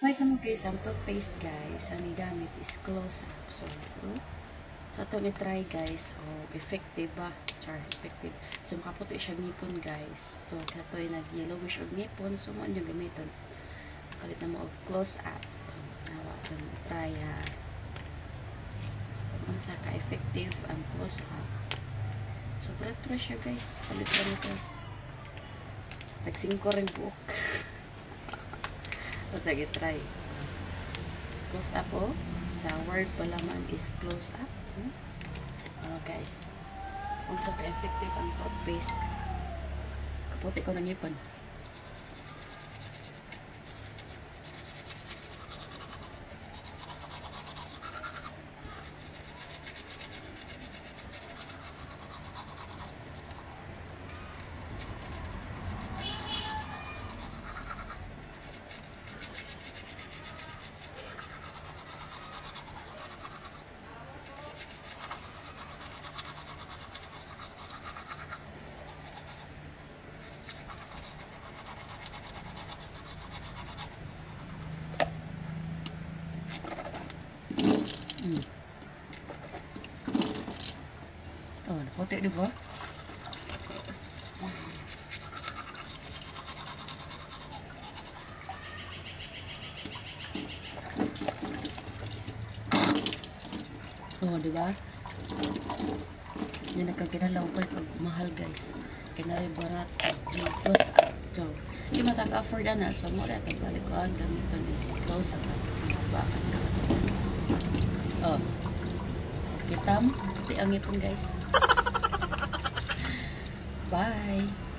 May kamo guys, ang toothpaste guys, ang gamit is close up. So itong i-try guys, effective ba? Effective. So makaputo siya ngipon guys. So katoy nag-yellowish og ngipon, so mo yung gamiton. Kalit na mo og close up. Nawa itong try ha. Kung sa ka-effective ang close up. So brat siya guys. Kalit na guys. Tagsing ko rin buok. So tag-try. Close up sa word pala man is close up. Guys, kung sa ka-effective ang toothpaste, kaputi ko ng ipon. Naputi diba? Diba? Hindi nagkakinalaw ko kag mahal guys. Kinari barat close up. So, hindi matag-afford na. So, mura itong balikuan. Gamiton is close up. Kita mo? Ito ang ipon guys. Bye!